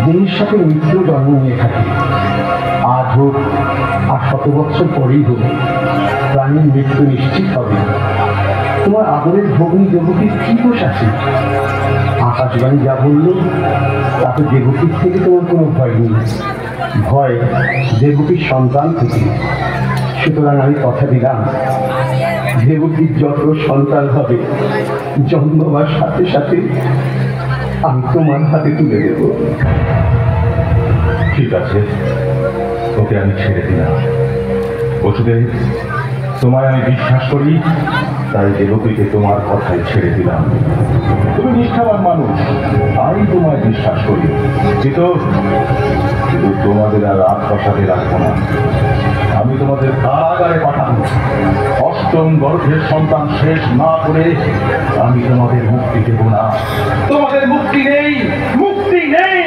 দিনের সাথে মৃত্যু জন্ম নিয়ে থাকে। আজ হোক আর 100 বছর পরেই হোক, প্রাণীর মৃত্যু নিশ্চিত হবে। তোমার আদরের ভগ্নী দেবকীর কি দোষ আছে? আকাশবাণী যা বলল তাতে দেবকীর থেকে তোমার কোনো ভয় নেই, ভয় দেবকীর সন্তান থেকে। সুতরাং আমি কথা দিলাম, দেবকীর যত সন্তান হবে জন্ম হওয়ার সাথে সাথে আমি তোমার হাতে তুলে দেব। ঠিক আছে, ওকে আমি ছেড়ে দিলাম। বসুদেব, তোমায় আমি বিশ্বাস করি, তাই দেবকীকে তোমার কথায় ছেড়ে দিলাম। তুমি নিষ্ঠাবান মানুষ, তাই তোমায় বিশ্বাস করি। কিন্তু তোমাদের আর রাজপ্রাসাদে রাখবো না। আমি তোমাদের কারাগারে পাঠাবো। 8ম গর্ভের সন্তান শেষ না করে আমি তোমাদের মুক্তি দেব না। তোমাদের মুক্তি নেই, মুক্তি নেই।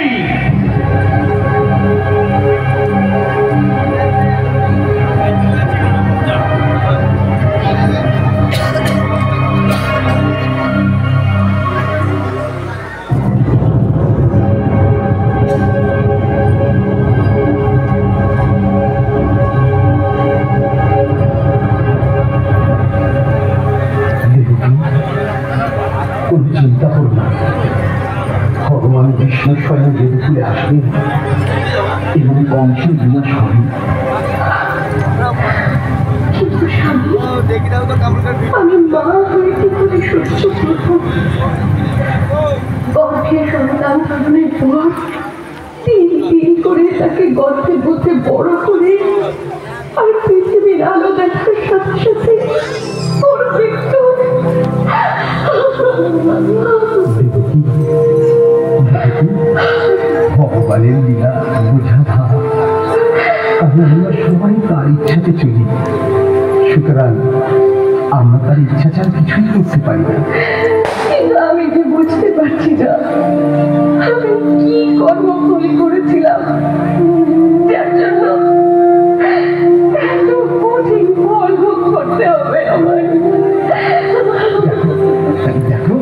চিন্তা করো না, ভগবান বিষ্ণু স্বয়ং দেবকুলে আসবেন এবং কংসের বিনাশ হবে। আমি মা হয়ে কি করে সহ্য করবো? গর্ভে সন্তান ধারণের পর 3 দিন করে তাকে গর্ভে বসে বড় করে আর পৃথিবীর আলো দেখার সাথে সাথে ওর মৃত্যু। ভগবানের লীলা বোঝা ভাব, আমরা সবাই তার ইচ্ছাতে চলি। সুতরাং আমরা তার ইচ্ছা ছাড়া কিছুই করতে পারি না। কিন্তু আমি যে বুঝতে পারছি না আমি কি কর্মফল করেছিলাম যার জন্য এত কঠিন ফল ভোগ করতে হবে আমার। দেখো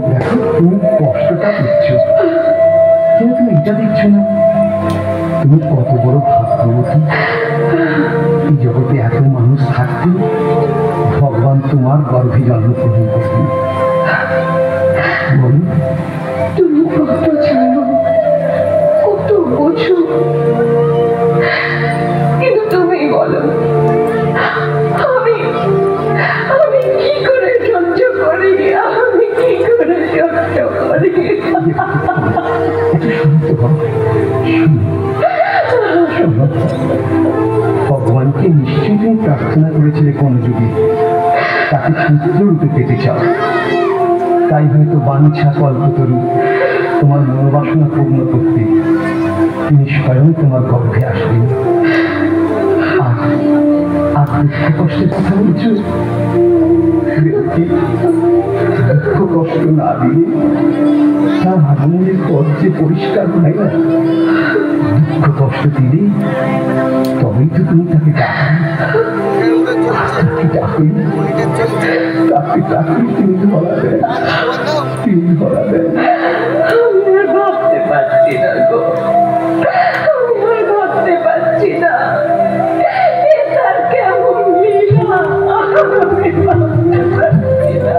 দেখো, তুমি কষ্টটা দিচ্ছ, কিন্তু তুমি এটা দিচ্ছ না। তুমি কত বড় ভাগ্যবতী, এই জগতে এত মানুষ থাকতে ভগবান তোমার গর্ভে জন্মগ্রহণ করতেন। বলো, তুমি কত জানো, কত বোঝো, কিন্তু তুমি বলো আমি কি করে সহ্য করি, আমি কি করে সহ্য করি? ভগবানকে নিশ্চয়ই তুমি প্রার্থনা করেছিলে কোন যুগে তাকে পুত্র রূপে পেতে চাও, তাই হয়তো বাঞ্ছা কল্পতরু তোমার মনোবাসনা পূর্ণ করতে তিনি স্বয়ং তোমার গর্ভে আসবেন। আর দুঃখ কষ্টের কথা বলছো? দুঃখ কষ্ট না দিলে তার আগমনের পথ যে পরিষ্কার হয় না। দুঃখ কষ্ট দিলে তবেই তো তুমি তাকে তিনি ধরা দেন, তিনি ধরা দেন। আমি আর ভাবতে পারছি না গো, আমি আর ভাবতে পারছি না তার কেমন লীলা, আমি ভাবতে পারছি না।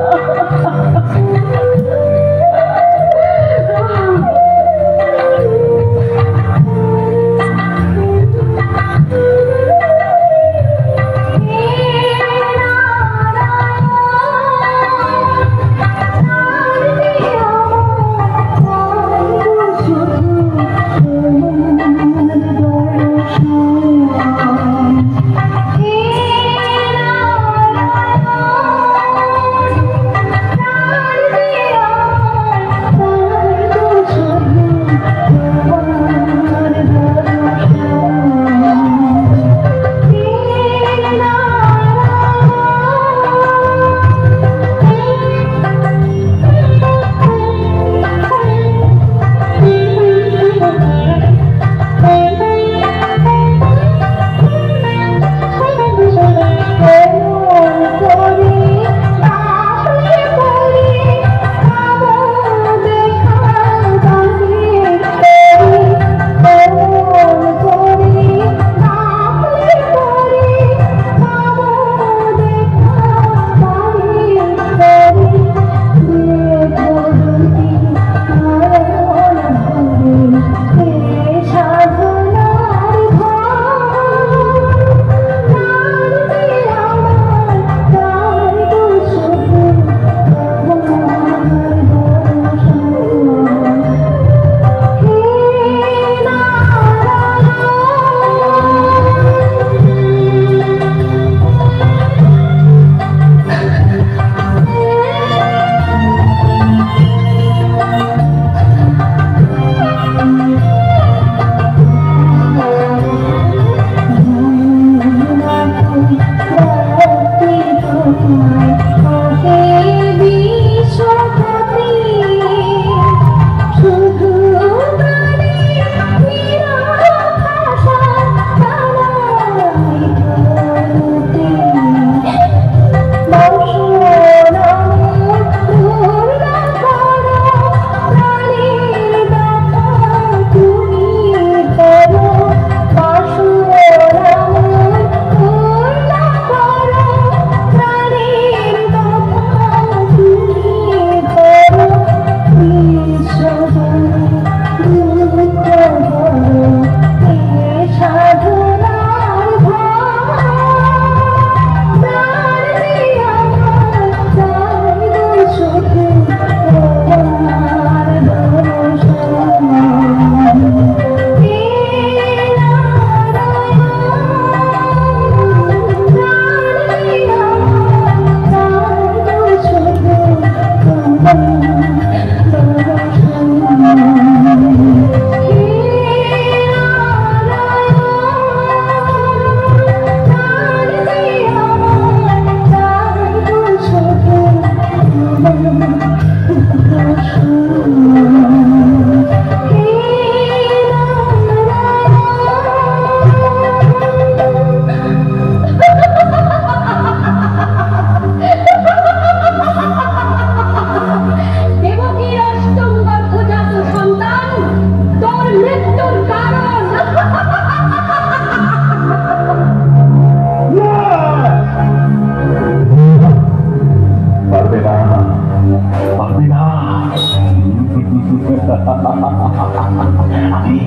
আমি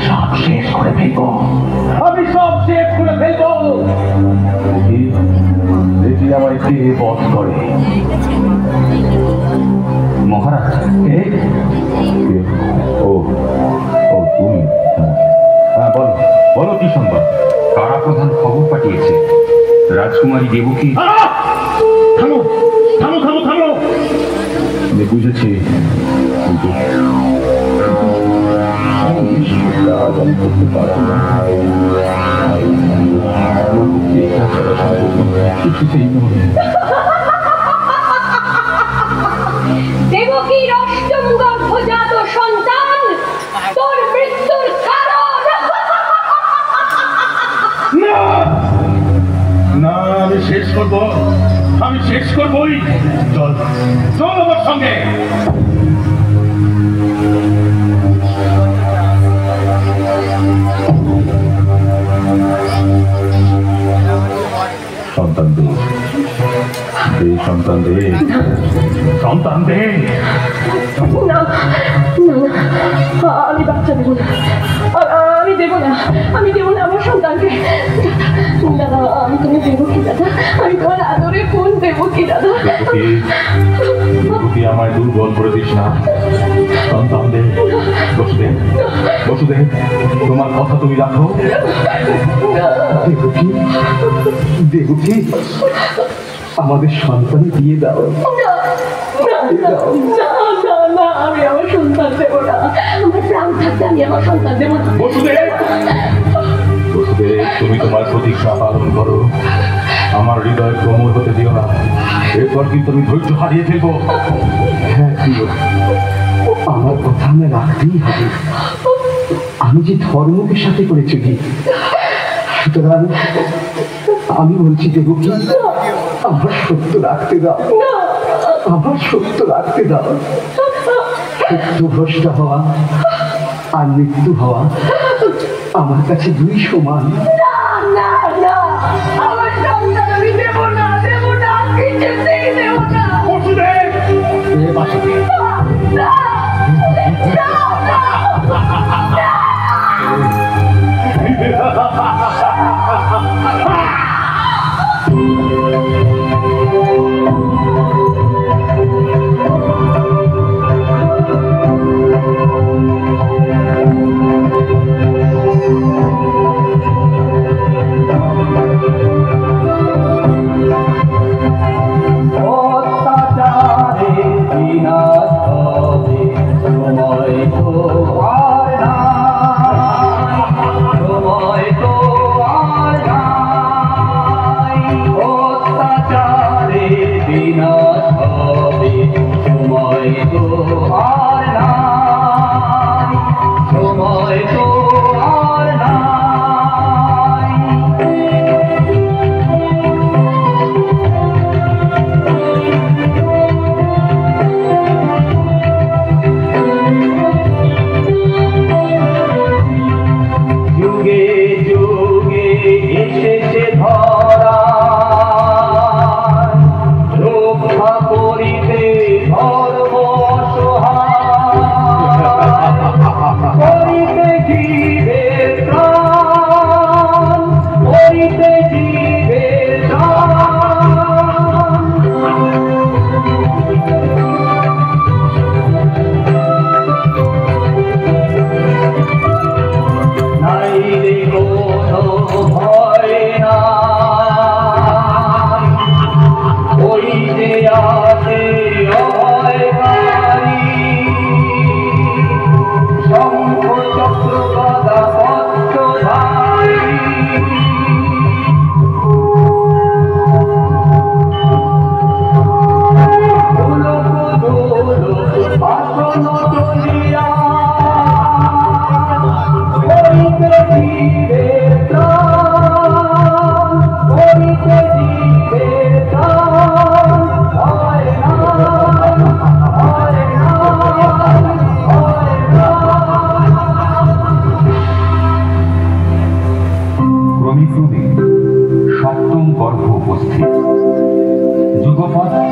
সব শেষ করে ফেলবো, আমি সব শেষ করে ফেলবো। দেখি আমায় কে বধ করে। মহারাজ, ও ও তুমি, হ্যাঁ বলো বলো, কি সংবাদ? কারা প্রধান খবর পাঠিয়েছে রাজকুমারী দেবকী। থামো থামো থামো থামো, আমি বুঝেছি, কিন্তু কাজ আমি করতে পারবো না। কিছুতেই নয়। দেবকীর অষ্টম গর্ভজাত সন্তান তোর মৃত্যুর কারণ। না, আমি শেষ করবো, আমি শেষ করবোই। চল চল আমার সঙ্গে। সন্তান দে, সন্তান দে, সন্তান দে। না না, আমি বাচ্চা দেবো না, আমি দেবো না, আমি দেবো না আমার সন্তানকে। দাদা, আমি তুমি দেবো কি দাদা? আমি তোমার আদরে ফোন দেবো কি দাদা? দেবকী, আমায় দুর্বল করে দিস না, সন্তান দে। বসুদেব, বসুদেব, তোমার কথা তুমি রাখো। দেবকী, দেবকী, আমাদের সন্তান দিয়ে দাও। না, আমি আমার সন্তান দেবো না। আমার প্রাণ থাকতে আমি আমার সন্তান দেবো না। বসুদেব, বসুদেব, তুমি তোমার প্রতিজ্ঞা পালন করো, আমার হৃদয় কোমল হতে দিও না, এরপর কিন্তু আমি ধৈর্য হারিয়ে ফেলবো। হ্যাঁ প্রিয়, আমার কথা আমি রাখতেই হবে। আমি যে ধর্মকে সাথে করে চলি, সুতরাং আমি বলছি দেবকী, আমার সত্য রাখতে দাও, আমার সত্য রাখতে দাও। সত্য ভ্রষ্ট হওয়া আর মৃত্যু হওয়া আমার কাছে দুই সমান। না, আমার সন্তান আমি দেবো না, দেবো না, কিছুতেই দেবো না। বসুদেব, না,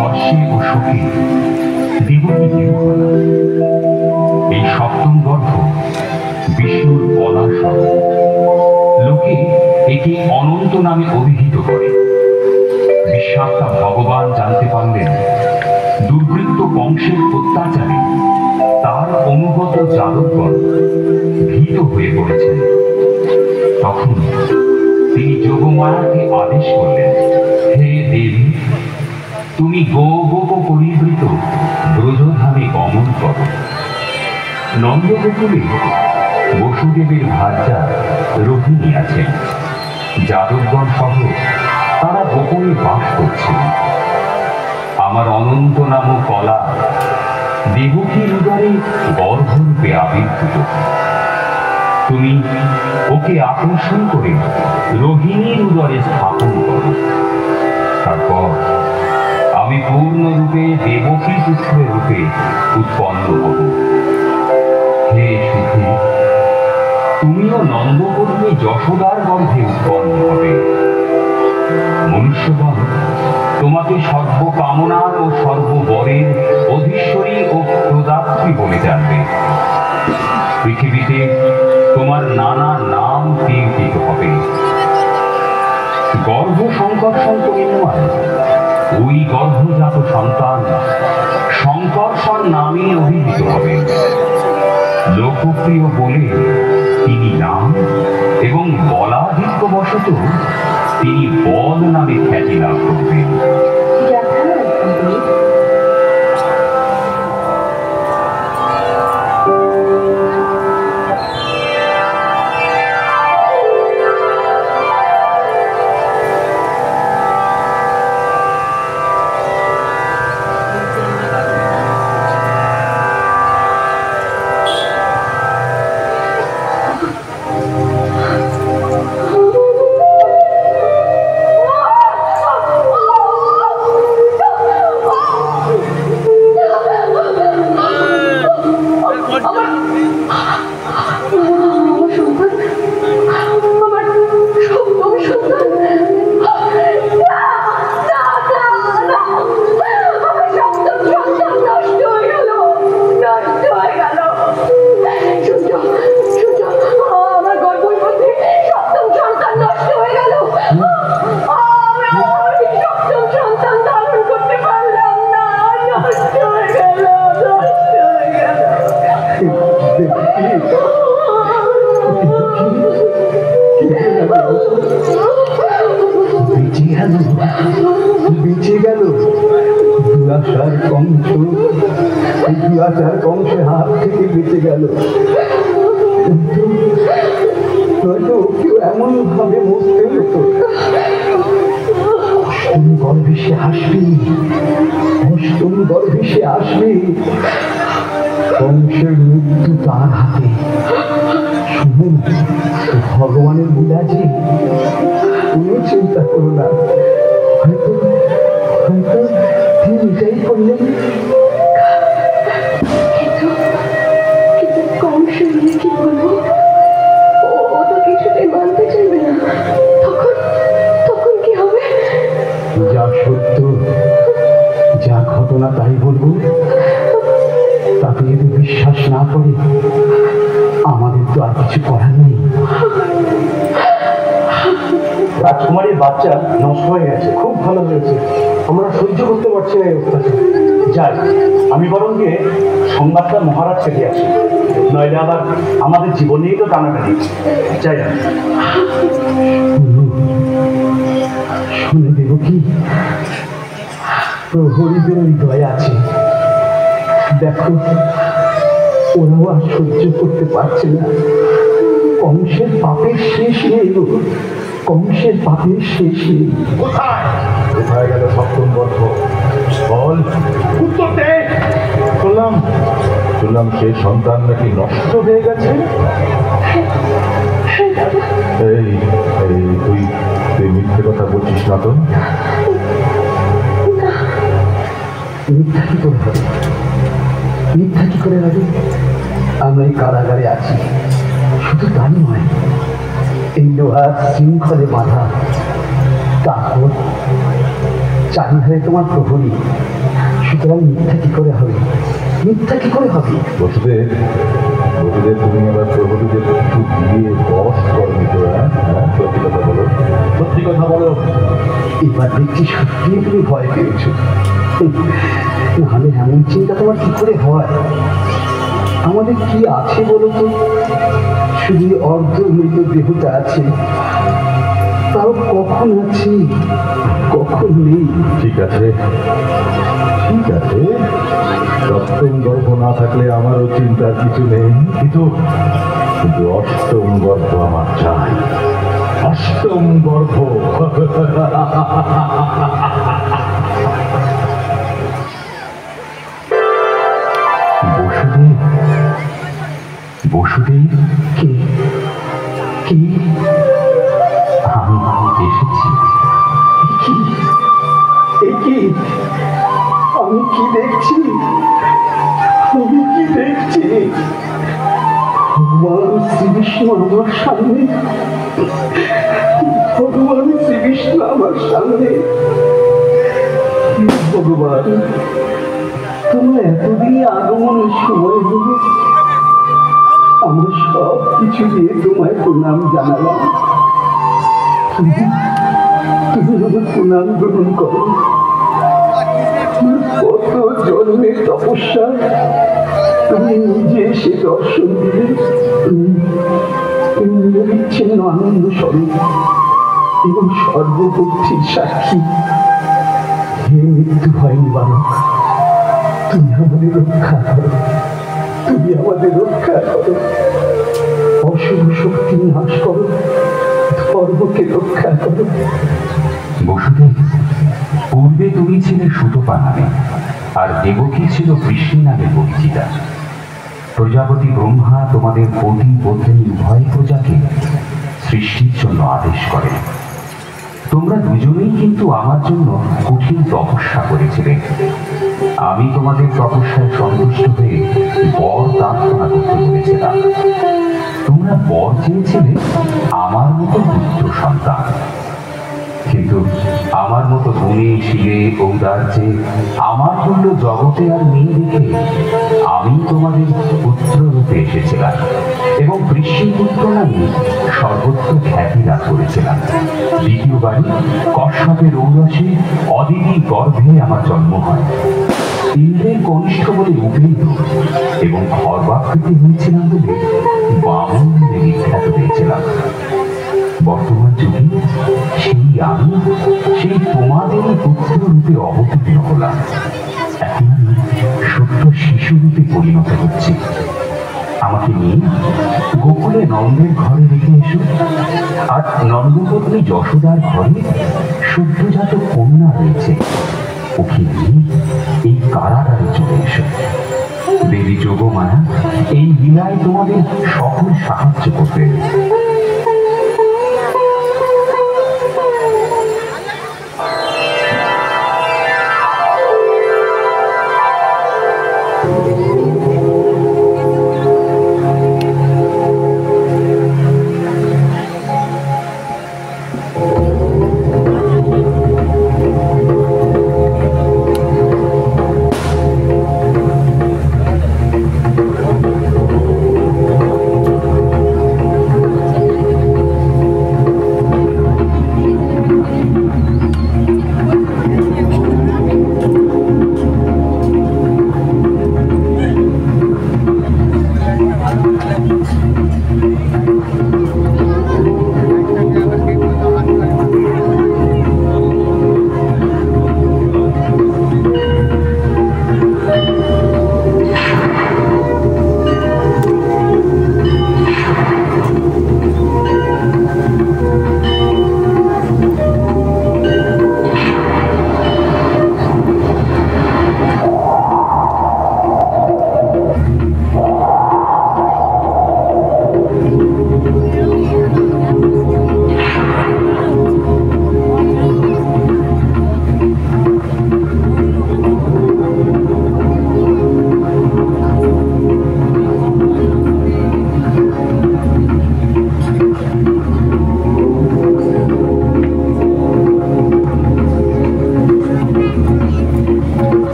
বর্ষে ও শোকে দেবকী বিহ্বলা। এই সপ্তম হিরণ্যগর্ভ বিষ্ণুর পলাশন। লোকে একে অনন্ত নামে অভিহিত করে। বিশ্বাত্মা ভগবান জানতে পারলেন দুর্বৃত্ত কংসের অত্যাচারে তার অনুগত যাদবগণ ভীত হয়ে পড়েছেন। তখন তিনি যোগমায়াকে আদেশ করলেন, হে দেবী, তুমি গোপ পরিবৃত ব্রজধামে গমন করো। নন্দগোকুলে বসুদেবের ভার্যা রোহিণী আছেন। যাদবগণ সহ তারা গোপনে বাস করছেন। আমার অনন্ত নামক কলা দেবকীর উদরে গর্ভরূপে আবির্ভূত। তুমি ওকে আকর্ষণ করে রোহিণীর উদরে স্থাপন করো। তারপর আমি পূর্ণরূপে দেবকী পুত্রের রূপে উৎপন্ন হব। হে সুখী, তুমিও নন্দকর্মী যশোদার গর্ভে উৎপন্ন হবে। মনুষ্যগণ তোমাকে সর্বকামনার ও সর্ববরের অধীশ্বরী ও প্রদাত্রী বলে জানবে। পৃথিবীতে তোমার নানা নাম কীর্তিত হবে। গর্ভ সংকর্ষণ করিবার ওই গর্ভজাত সন্তান সংকর্ষণ নামে অভিহিত হবে। লোকপ্রিয় বলে তিনি নাম এবং বলাধিক্যবশত তিনি বল নামে খ্যাতি লাভ করবেন। বেঁচে গেল দুরাশার কংস, এই দুরাশার কংসের হাত থেকে বেঁচে গেল। নয়তো কেউ এমন ভাবে মরতে হতো। অষ্টম গর্ভে সে আসবে, অষ্টম গর্ভে সে আসবে। কংসের মৃত্যু তার হাতে। শুনুন, ভগবানের লীলাজি, কোনো চিন্তা করো না। হয়তো হয়তো তিনি এটাই করলেন। কিন্তু কংস নিয়ে কি বলবো? ও তো কিছুতেই মানতে চাইবে না। তখন কি হবে? যা সত্য, যা ঘটনা তাই বলবো। তাতে যদি বিশ্বাস না করে আমাদের তো আর কিছু করার নেই। রাজকুমারীর বাচ্চা নষ্ট হয়ে গেছে, খুব ভালো হয়েছে। আমরা সহ্য করতে পারছি না এই অত্যাচার। যাই, আমি বরং গিয়ে সংবাদটা মহারাজকে দিয়ে আসি, নইলে আবার আমাদের জীবনেই তো টানাটানি। যাই না, শুনে দেব কি, প্রহরীদের হৃদয় আছে। দেখো, ওরাও আর সহ্য করতে পারছে না। কংসের পাপের শেষ নেই গো, কংসের পাপের শেষ নেই। কোথায় কোথায় গেল সপ্তম গর্ভ? বল, উত্তর দে। শুনলাম সেই সন্তান নাকি নষ্ট হয়ে গেছে। এই এই তুই তুই মিথ্যে কথা বলছিস না তো? মিথ্যা কি করে হবে? মিথ্যা কি করে হবে? আমরা এই কারাগারে আছি। শুধু তাই নয়, এই লোহার শৃঙ্খলে বাঁধা। তারপর চারিধারে তোমার প্রহরী। সুতরাং মিথ্যা কি করে হবে? মিথ্যা কি করে হবে? বসুদেব, বসুদেব, তুমি আবার প্রভুদের একটু দিয়ে বস করনি তো? সত্যি কথা বলো, সত্যি কথা বলো। এবার দেখছি সত্যি তুমি ভয় পেয়েছো। নাহলে এমন চিন্তা তোমার কি করে হয়? আমাদের কি আছে বলো তো? শুধু অর্ধ মৃত দেহটা আছে, তাও কখন আছে কখন নেই। ঠিক আছে, ঠিক আছে, সপ্তম গর্ভ না থাকলে আমারও চিন্তার কিছু নেই, কিন্তু কিন্তু অষ্টম গর্ভ আমার চাই। অষ্টম গর্ভ। বসুদেব, বসুদেব, কে কে? আমি এসেছি। কি এ কি? আমি কি দেখছি? আমি কি দেখছি? ভগবান শ্রীকৃষ্ণ আমার সামনে, ভগবান শ্রীকৃষ্ণ আমার সামনে। ভগবান, তোমার এতদিন আগমনের সময় হলো, আমার সব কিছু দিয়ে তোমায় প্রণাম জানালাম। তুমি আমার প্রণাম গ্রহণ করো। কত জন্মের তপস্যা, তুমি নিজে এসে দর্শন দিলে। তুমি নিরবিচ্ছিন্ন আনন্দ স্বরূপ এবং সর্ববুদ্ধির সাক্ষী। হে মৃত্যু হয়নি বালক, তুমি আমাদের রক্ষা করো, তুমি আমাদের রক্ষা করো। অশুভ শক্তি নাশ করো, ধর্মকে রক্ষা করো। বসুদেব, পূর্বে তুমি ছিলে সুতপা নামে, আর দেবকী ছিল কৃষ্ণ নামে পরিচিতা। প্রজাপতি ব্রহ্মা তোমাদের পতি পত্নী উভয় প্রজাকে সৃষ্টির জন্য আদেশ করেন। তোমরা দুজনেই কিন্তু আমার জন্য কঠিন তপস্যা করেছিলে। আমি তোমাদের তপস্যায় সন্তুষ্ট হয়ে বর প্রার্থনা করতে বলেছিলাম। তোমরা বর চেয়েছিলে আমার মতো পুত্র সন্তান, কিন্তু আমার মতো গুণে শিলে ঔদার্যে আমার জন্য জগতে আর নেই দেখে আমি তোমাদের পুত্র রূপে এসেছিলাম এবং কৃষ্ণপুত্র নামে সর্বত্র খ্যাতি লাভ করেছিলাম। দ্বিতীয়বারই কশ্যপের ঔরসে অদিতি গর্ভে আমার জন্ম হয়। ইন্দ্রের কনিষ্ঠ বলে উপনীত এবং খর্বাকৃতি হয়েছিলাম বলে বামন নামে বিখ্যাত হয়েছিলাম। বর্তমান যুগে সেই আমি, সেই তোমাদেরই পুত্র রূপে অবতীর্ণ হলাম। এখন আমি সত্য শিশু রূপে পরিণত হচ্ছি। আমাকে নিয়ে গোকুলে নন্দের ঘরে রেখে এসো, আর নন্দপত্নী যশোদার ঘরে সদ্যজাত কন্যা রয়েছে, ওকে নিয়ে এই কারাগারে চলে এসো। দেবী যোগমায়া এই লীলায় তোমাদের সকল সাহায্য করবে।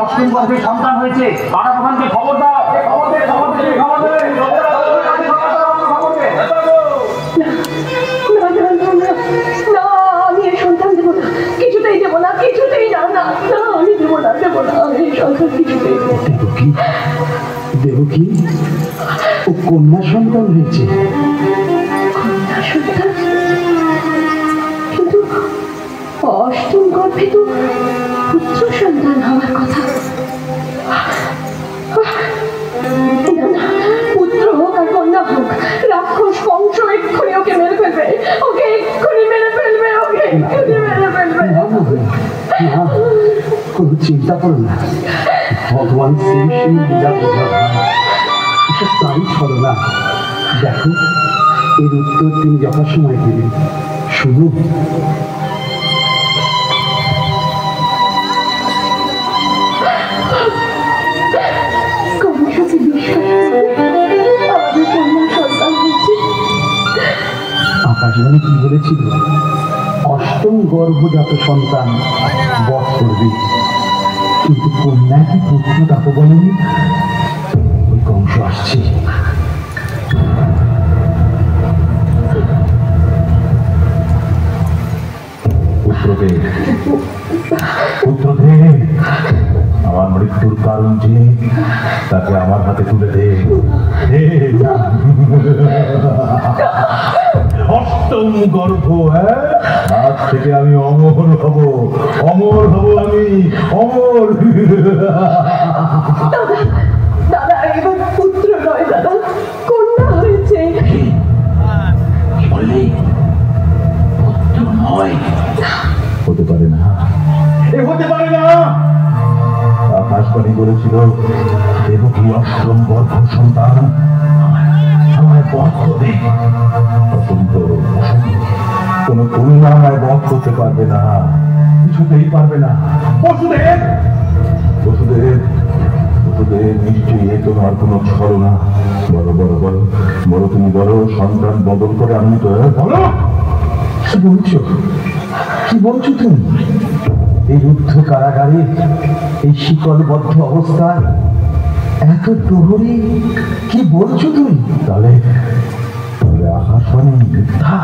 অষ্টম গর্ভে সন্তান হয়েছে। পাড়া প্রধানকে খবর দাও। না, না, না, না, না, আমি এই সন্তান দেবো না, কিছুতেই দেবো না, কিছুতেই না, না, না, আমি দেবো না, দেবো না, আমি এই সন্তান কিছুতেই দেবো না। দেবকী, দেবকী, ও কন্যা সন্তান হয়েছে। কন্যা সন্তান? কিন্তু অষ্টম গর্ভে তো পুত্র সন্তান হওয়ার কথা। না, না, পুত্র হোক আর কন্যা হোক, রাক্ষস বংশ এক্ষুনি ওকে মেরে ফেলবে, ওকে এক্ষুনি মেরে ফেলবে, ওকে এক্ষুনি মেরে ফেলবে। না, না, না, কোনো চিন্তা করো না, ভগবান শ্রী শ্রী লীলা বোঝা এসব তারই ছলনা। দেখো, এর উত্তর তিনি যথাসময় দেবেন। শুধু কংসকে বিশ্বাস করবে আমাদের কন্যা সন্তান হচ্ছে। আকাশবাণী কি বলেছিল? অষ্টম গর্ভজাত সন্তান বধ করবে, কিন্তু কন্যা কি পুত্র তা তো বলেনি। ওই কংস আসছে। পুত্রদেব, পুত্রদেব, আমার মৃত্যুর কারণ যে তাকে আমার হাতে তুলে দে। অষ্টম গর্ভ, হ্যাঁ, আজ থেকে আমি অমর হব, অমর হব, আমি অমর। দাদা, দাদা, এবার পুত্র নয় দাদা, কন্যা হয়েছে। কি বললি? পুত্র নয়? হতে পারে না, এ হতে পারে না। আকাশবাণী বলেছিল দেবকী অষ্টম গর্ভ সন্তান আমায় বধ করবে। অত্যন্ত অসম্ভব। কোন কন্যা আমায় বধ করতে পারবে না, কিছুতেই পারবে না। বসুদেব, বসুদেব, বসুদেব, নিশ্চয়ই এ তোমার কোনো ছলনা। বলো, বলো, বলো, বলো, তুমি বলো, সন্তান বদল করে আমি তো বলো। কি বলছো? কি বলছো তুমি? এই রুদ্ধ কারাগারে, এই শিকলবদ্ধ অবস্থায়, এত প্রহরী, কি বলছো তুমি? তাহলে তাহলে আকাশবাণী মিথ্যা?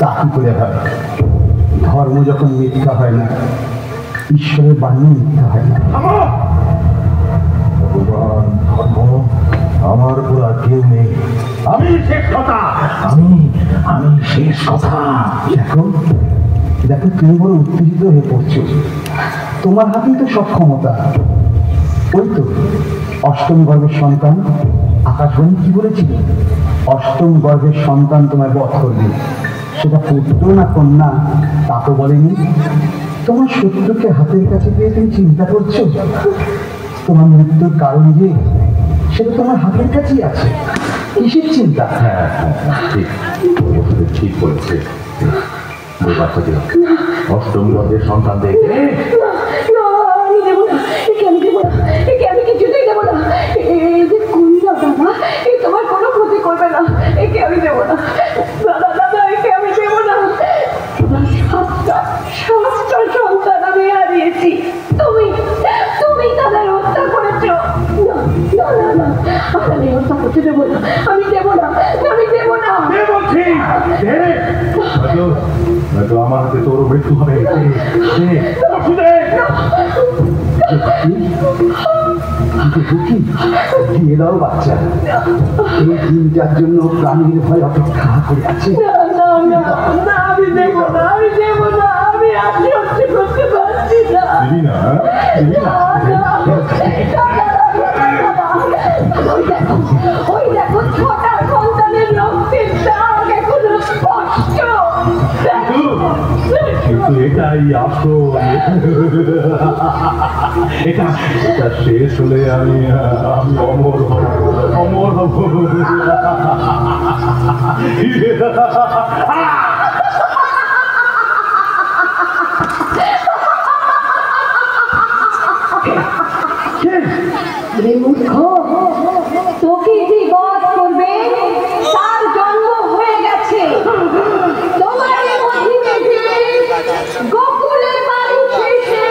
তা কি করে হয়? ধর্ম যখন মিথ্যা হয় না, ঈশ্বরের বাণী মিথ্যা হয় না। ভগবান, ধর্ম, আমার উপর আর কেউ নেই। আমি শেষ কথা, আমি আমি শেষ কথা। দেখো, দেখো, তুমি বড় উত্তেজিত হয়ে পড়ছো। তোমার হাতেই তো সব ক্ষমতা। ওই তো অষ্টম গর্ভের সন্তান। আকাশবাণী কি বলেছিল? অষ্টম গর্ভের সন্তান তোমায় বধ করবে। সেটা পুত্র না কন্যা তা তো বলেনি। তোমার শত্রুকে হাতের কাছে পেয়ে তুমি চিন্তা করছো? তোমার মৃত্যুর কারণ যে, সেটা তোমার হাতের কাছেই আছে। কিসের চিন্তা? হ্যাঁ, ঠিক, বসুদেব ঠিক বলেছে। ওই বাচ্চাটি অষ্টম গর্ভের সন্তান দেখে না, না, আমি দেবো না, একে আমি দেবো না, একে আমি কিছুতেই দেবো না। এই যে কন্যা দাদা, এ তোমার কোনো ক্ষতি করবে না, একে আমি দেবো না। দাদা, দাদা, একে আমি দেবো না। তোমার সাতটা সন্তান আমি হারিয়েছি, তুমি তাদের হত্যা করেছো। না, না, না, না, আমি হত্যা করতে দেবো না, আমি দেবো না, আমি দেবো না। বলছি নয়তো আমার হাতে তোর মৃত্যু হবে। দিয়ে দাও বাচ্চা। এই দিনটার জন্য প্রাণীর ভয় অপেক্ষা করে আছে। না, না, না, না, আমি দেবো না, আমি দেবো না, আমি আর সহ্য করতে পারছি না। দিবি না, দিবি না? ওই দেখো, ছোটা সন্তানের রক্তের দাগ এখনো স্পষ্ট। কিন্তু এটাই আসল। এটা এটা শেষ হলে আমি আমি অমর হব, অমর হব। মূর্খ, তোকে যে বধ করবে তার জন্ম হয়ে গেছে। তোমার গোকুলের বাড়ি শেষে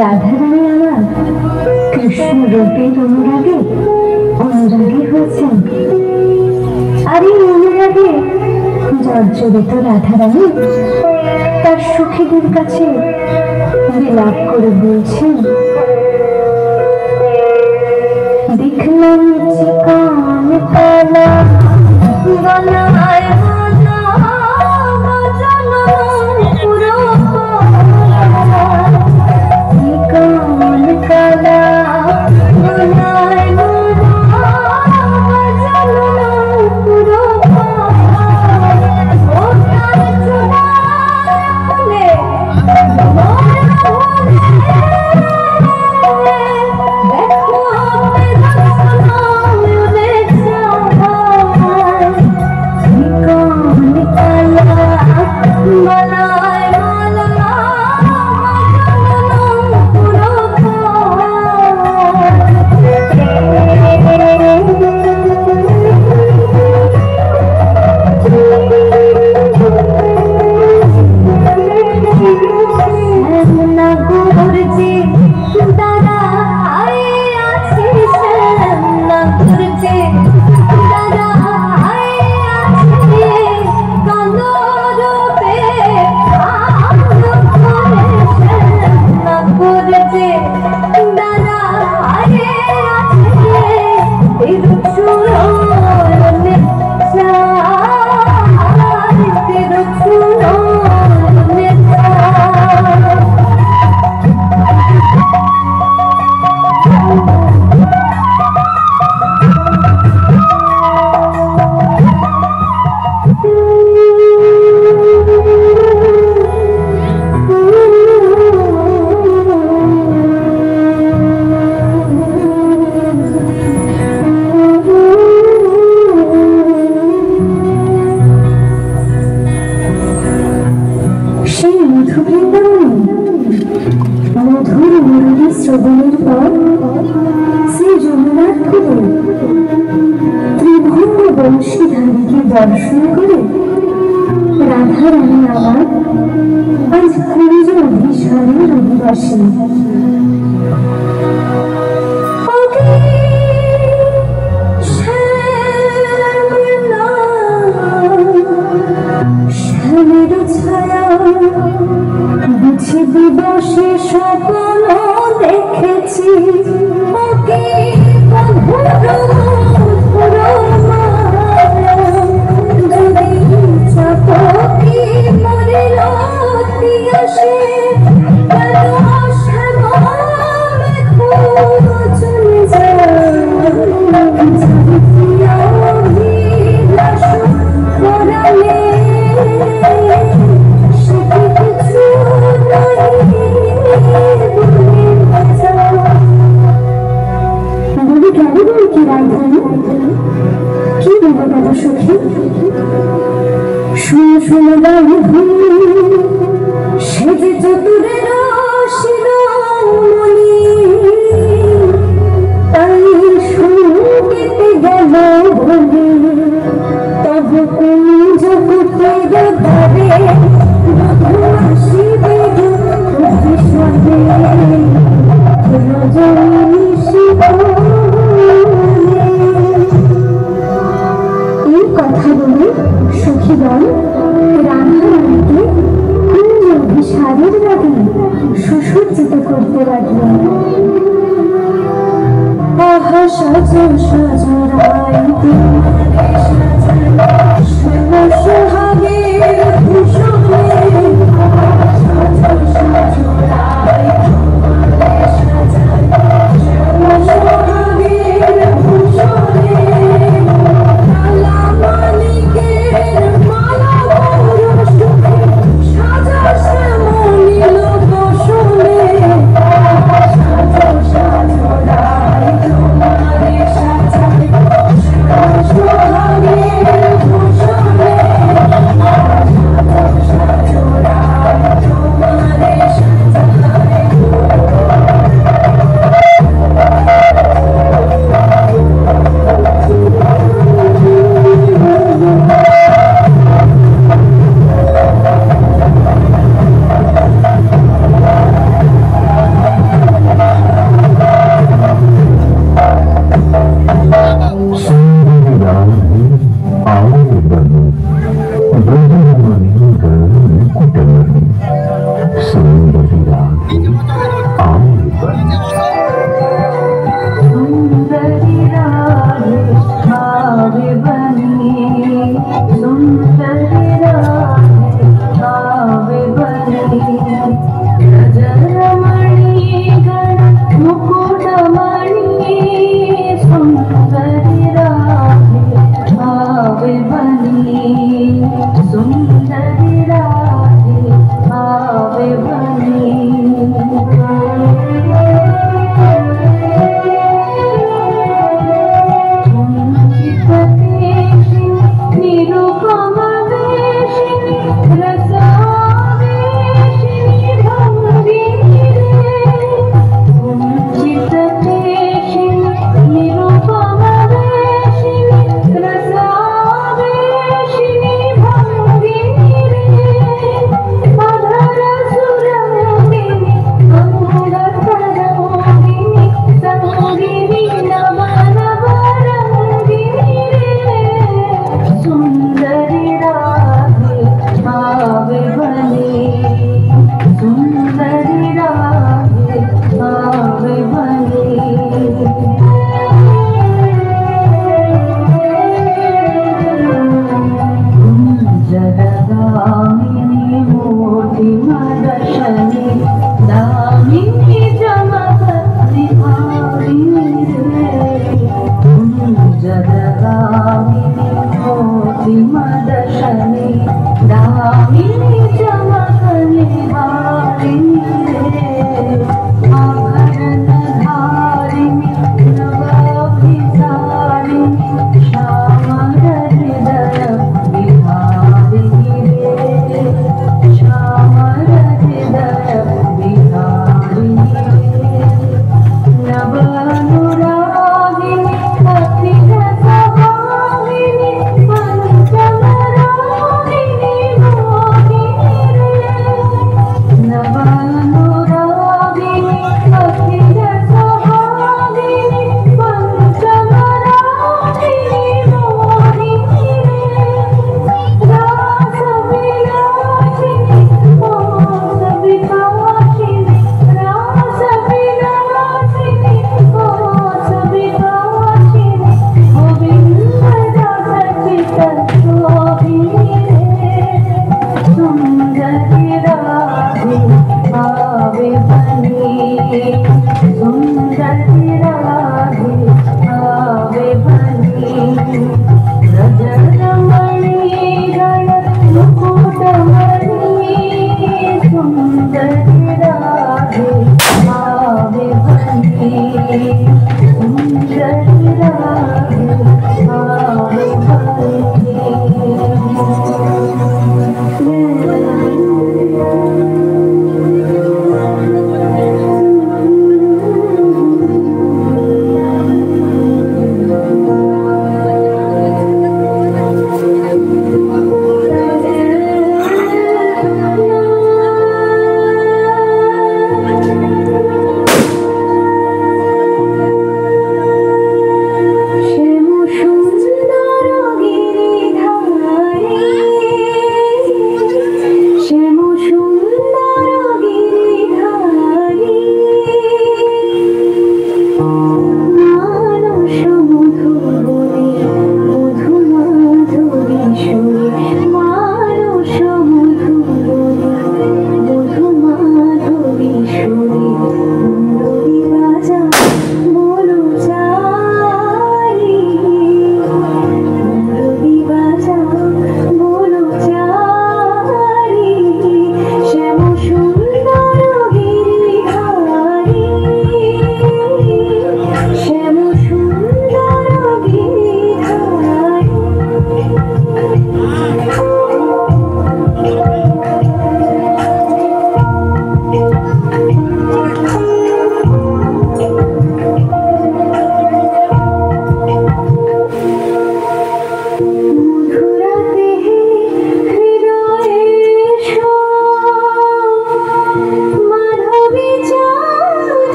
রাধারানী আমার কৃষ্ণ রূপের অনুরাগে অনুরাগী হয়েছেন। আর এই অনুরাগে জর্জরিত রাধারানী তার সুখীদের কাছে বিলাপ করে বলছেন, দেখলাম চিকন কালা গলায় শ্রবণের পর শ্রী জগন্নাথ ত্রিভঙ্গ বংশীধারীকে দর্শন করে রাধারানী আমার আজ কুঞ্জ অধিষ্ঠানের অধিবাসী। শ্যামের ছায়া বুঝি দিবসে সকল দেখেছি, আহা সাজো সাজো রাইতে সোহাগের ভূষণে সাজো সাজো রাইতে সোহাগের ভূষণে কালা মানিকের মালা পরশ সাজা শ্যামলীল বসনে সাজো সাজো রাইতে তোমারে সাজাই সোহাগের ভূষণে সাজো সাজো রাইতে তোমারে সাজাই सुंदरी राधे आवे बनी सुंदरी राधे आवे बनी गजरमणि गण मुकुटमणि सुंदरी राधे आवे बनी सुंदरी राधे आवे बनी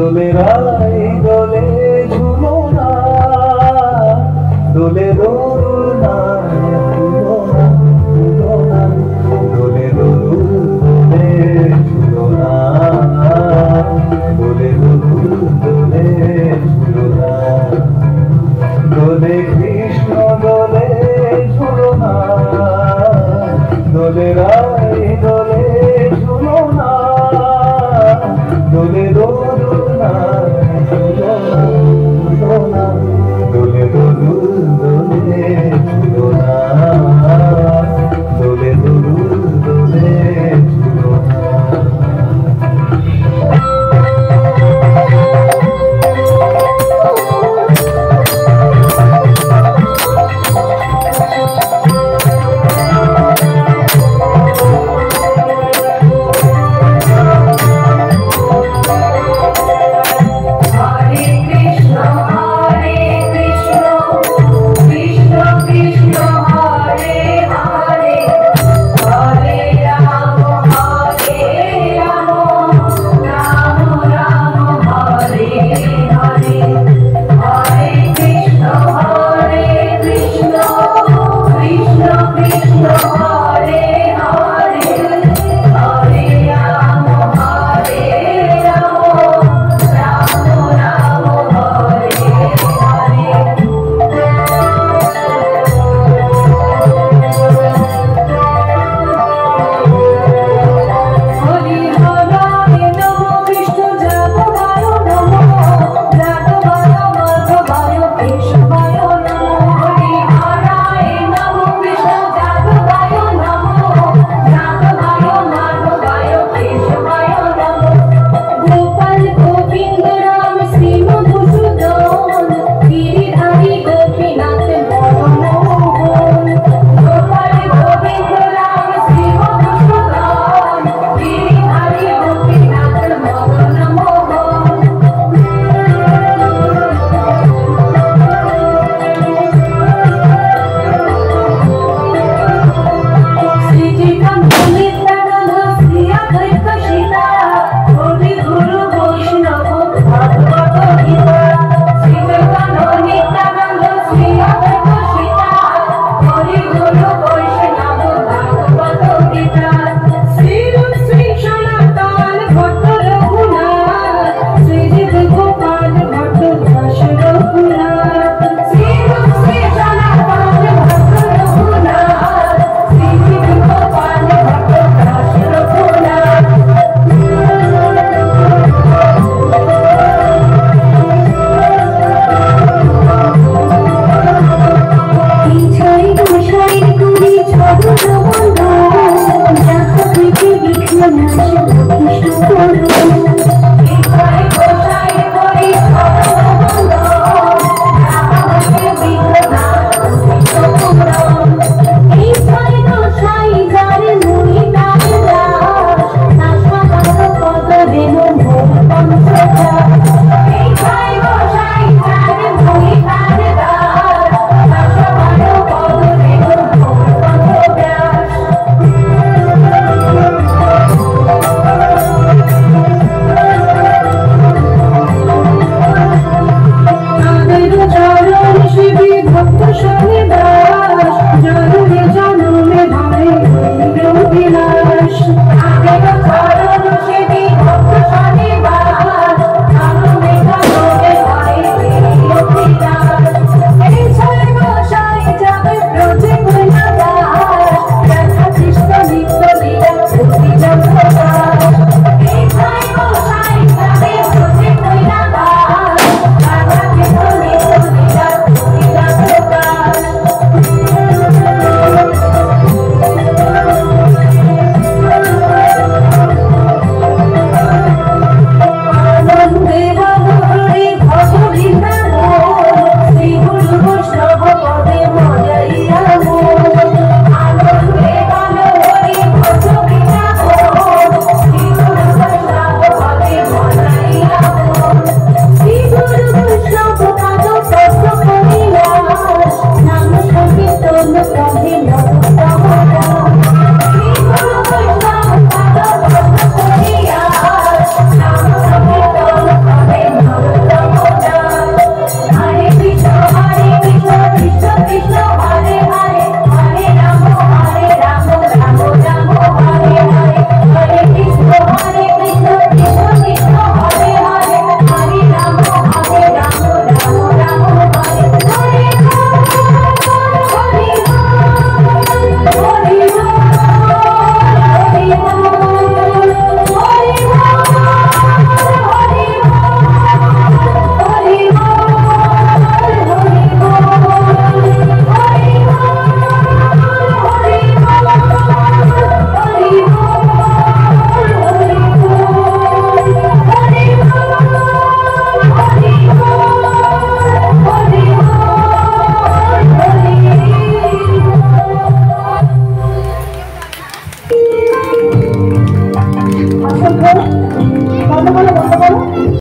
দোলে রাই দোলে ঝুলো না, দোলে দোল না, ঝুলো না, ঝুলো না, দোলে দোল দোলে ঝুলো না, দোলে দোল দোলে ঝুলো না, দোলে কৃষ্ণ দোলে ঝুলো না, দোলে রাই দোলে ঝুলো না, দোলে দোল না।